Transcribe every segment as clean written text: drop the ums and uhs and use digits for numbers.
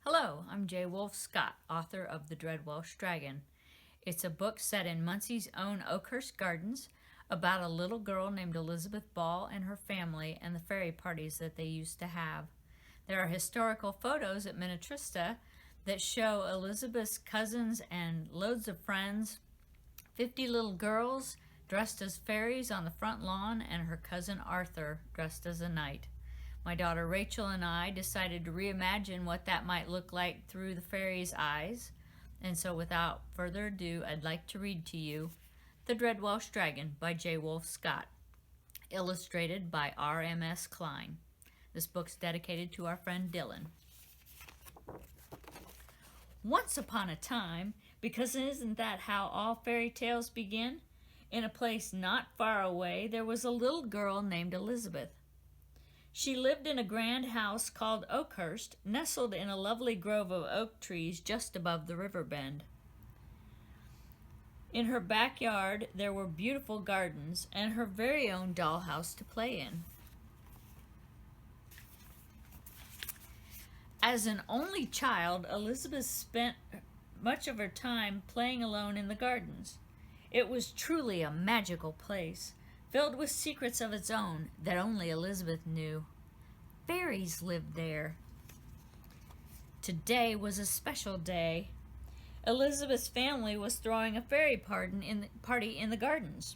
Hello, I'm JWolf Scott, author of The Dread Welsh Dragon. It's a book set in Muncie's own Oakhurst Gardens about a little girl named Elizabeth Ball and her family and the fairy parties that they used to have. There are historical photos at Minnetrista that show Elizabeth's cousins and loads of friends, 50 little girls dressed as fairies on the front lawn, and her cousin Arthur dressed as a knight. My daughter Rachel and I decided to reimagine what that might look like through the fairies' eyes. And so without further ado, I'd like to read to you The Dread Welsh Dragon by JWolf Scott, illustrated by R.M.S. Klein. This book's dedicated to our friend Dylan. Once upon a time, because isn't that how all fairy tales begin? In a place not far away, there was a little girl named Elizabeth. She lived in a grand house called Oakhurst, nestled in a lovely grove of oak trees just above the river bend. In her backyard, there were beautiful gardens and her very own dollhouse to play in. As an only child, Elizabeth spent much of her time playing alone in the gardens. It was truly a magical place, filled with secrets of its own that only Elizabeth knew. Fairies lived there. Today was a special day. Elizabeth's family was throwing a fairy party in the gardens.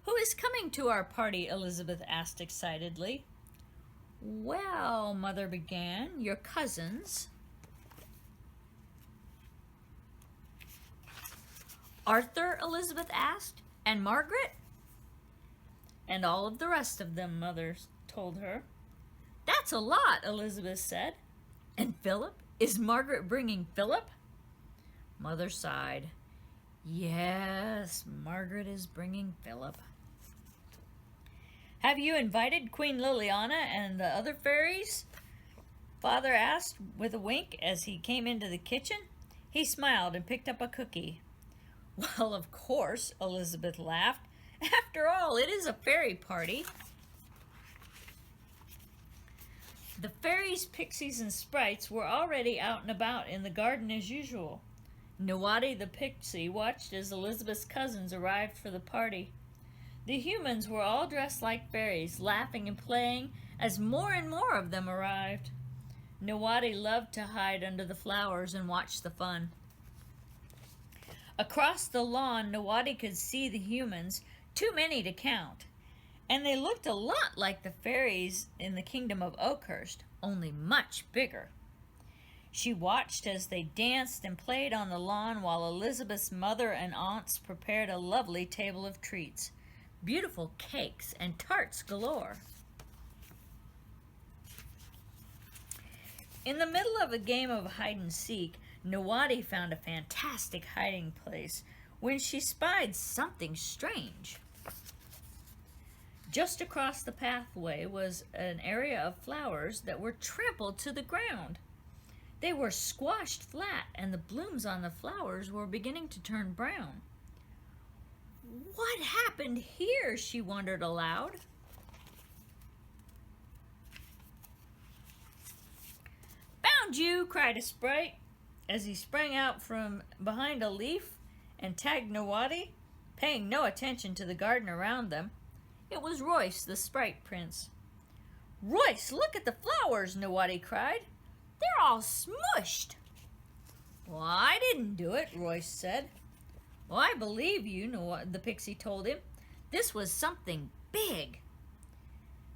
"Who is coming to our party?" Elizabeth asked excitedly. "Well," Mother began, "your cousins." "Arthur?" Elizabeth asked. "And Margaret?" "And all of the rest of them," Mother told her. "That's a lot," Elizabeth said. "And Philip? Is Margaret bringing Philip?" Mother sighed. "Yes, Margaret is bringing Philip." "Have you invited Queen Liliana and the other fairies?" Father asked with a wink as he came into the kitchen. He smiled and picked up a cookie. "Well, of course," Elizabeth laughed. "After all, it is a fairy party." The fairies, pixies, and sprites were already out and about in the garden as usual. Nawadi the pixie watched as Elizabeth's cousins arrived for the party. The humans were all dressed like fairies, laughing and playing as more and more of them arrived. Nawadi loved to hide under the flowers and watch the fun. Across the lawn, Nawadi could see the humans, too many to count, and they looked a lot like the fairies in the kingdom of Oakhurst, only much bigger. She watched as they danced and played on the lawn while Elizabeth's mother and aunts prepared a lovely table of treats, beautiful cakes and tarts galore. In the middle of a game of hide-and-seek, Nawadi found a fantastic hiding place when she spied something strange. Just across the pathway was an area of flowers that were trampled to the ground. They were squashed flat, and the blooms on the flowers were beginning to turn brown. "What happened here?" she wondered aloud. "Found you!" cried a sprite as he sprang out from behind a leaf and tagged Nawadi, paying no attention to the garden around them. It was Royce, the sprite prince. "Royce, look at the flowers!" Nawadi cried. "They're all smushed." "Well, I didn't do it," Royce said. "Well, I believe you," the pixie told him. "This was something big."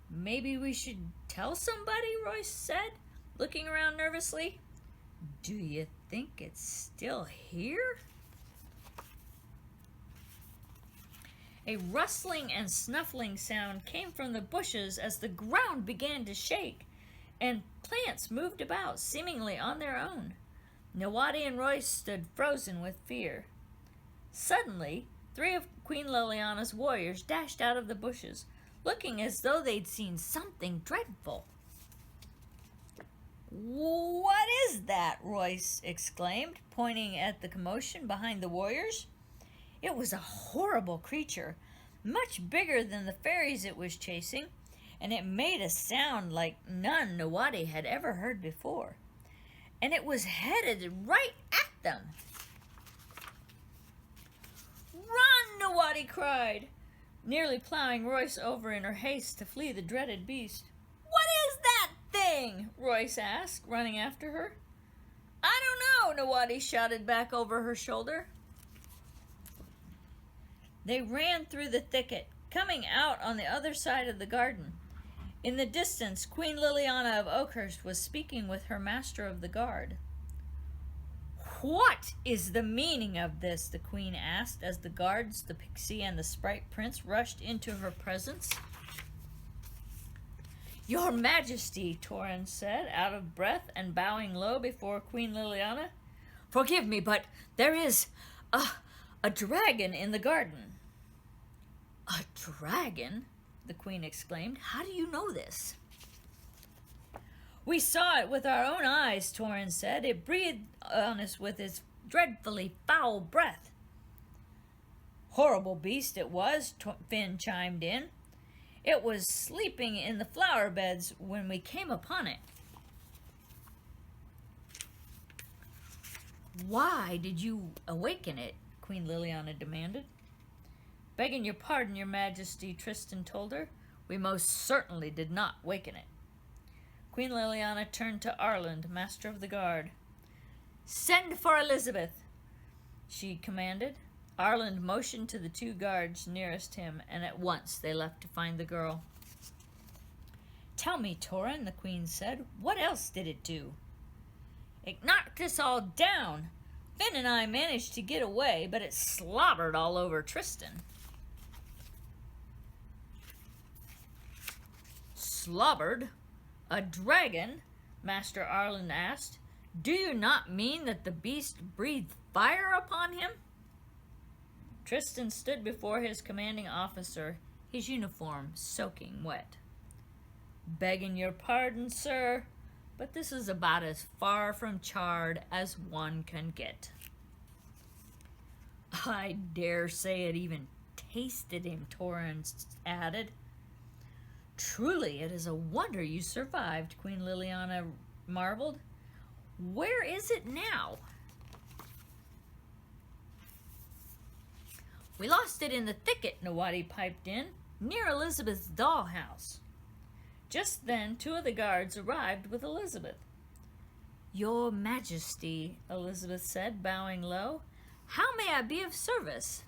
"Maybe we should tell somebody," Royce said, looking around nervously. "Do you think it's still here?" A rustling and snuffling sound came from the bushes as the ground began to shake, and plants moved about, seemingly on their own. Nawadi and Royce stood frozen with fear. Suddenly, 3 of Queen Liliana's warriors dashed out of the bushes, looking as though they'd seen something dreadful. "What is that?" Royce exclaimed, pointing at the commotion behind the warriors. It was a horrible creature, much bigger than the fairies it was chasing, and it made a sound like none Nawadi had ever heard before. and it was headed right at them. "Run!" Nawadi cried, nearly plowing Royce over in her haste to flee the dreaded beast. "What is that thing?" Royce asked, running after her. "I don't know," Nawadi shouted back over her shoulder. They ran through the thicket, coming out on the other side of the garden. In the distance, Queen Liliana of Oakhurst was speaking with her master of the guard. "What is the meaning of this?" the queen asked as the guards, the pixie, and the sprite prince rushed into her presence. "Your Majesty," Torrens said, out of breath and bowing low before Queen Liliana. "Forgive me, but there is a dragon in the garden." "A dragon?" the queen exclaimed. "How do you know this?" "We saw it with our own eyes," Torrens said. "It breathed on us with its dreadfully foul breath." "Horrible beast it was," Finn chimed in. "It was sleeping in the flower beds when we came upon it." "Why did you awaken it?" Queen Liliana demanded. "Begging your pardon, your Majesty," Tristan told her. "We most certainly did not waken it." Queen Liliana turned to Arland, Master of the Guard. "Send for Elizabeth," she commanded. Arland motioned to the two guards nearest him, and at once they left to find the girl. "Tell me, Torren," the queen said, "what else did it do?" "It knocked us all down. Finn and I managed to get away, but it slobbered all over Tristan." "Slobbered? A dragon?" Master Arland asked. "Do you not mean that the beast breathed fire upon him?" Tristan stood before his commanding officer, his uniform soaking wet. "Begging your pardon, sir, but this is about as far from charred as one can get." "I dare say it even tasted him," Torrens added. "Truly, it is a wonder you survived," Queen Liliana marveled. "Where is it now?" "We lost it in the thicket," Nawadi piped in, "near Elizabeth's dollhouse." Just then, two of the guards arrived with Elizabeth. "Your Majesty," Elizabeth said, bowing low, "how may I be of service?"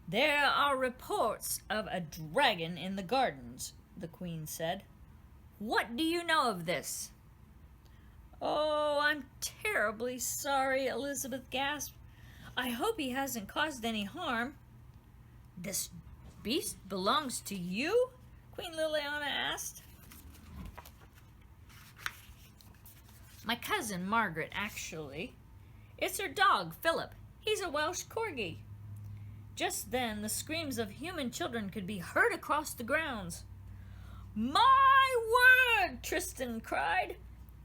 "There are reports of a dragon in the gardens," the queen said. "What do you know of this?" "Oh, I'm terribly sorry," Elizabeth gasped. "I hope he hasn't caused any harm." "This beast belongs to you?" Queen Liliana asked. "My cousin Margaret, actually. It's her dog, Philip. He's a Welsh corgi." Just then, the screams of human children could be heard across the grounds. "My word!" Tristan cried.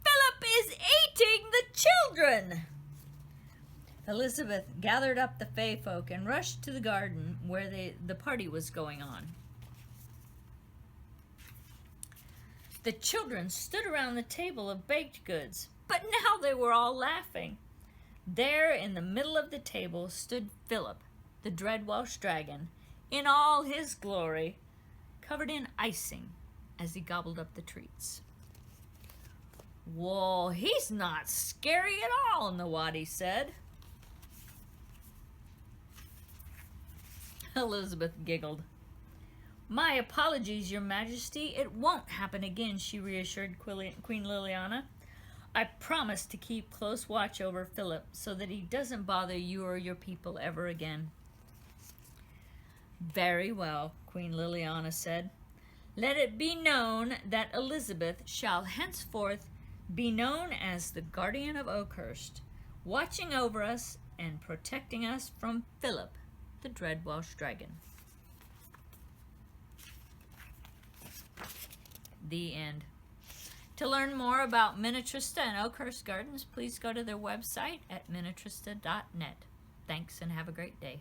"Philip is eating the children!" Elizabeth gathered up the Fae folk and rushed to the garden where the party was going on. The children stood around the table of baked goods, but now they were all laughing. There in the middle of the table stood Philip, the dread Welsh dragon, in all his glory, covered in icing as he gobbled up the treats. "Well, he's not scary at all," Nawadi said. Elizabeth giggled. "My apologies, Your Majesty. It won't happen again," she reassured Queen Liliana. "I promise to keep close watch over Philip so that he doesn't bother you or your people ever again." "Very well," Queen Liliana said. "Let it be known that Elizabeth shall henceforth be known as the Guardian of Oakhurst, watching over us and protecting us from Philip, the dread Welsh dragon." The end. To learn more about Minnetrista and Oakhurst Gardens, please go to their website at minnetrista.net. Thanks and have a great day.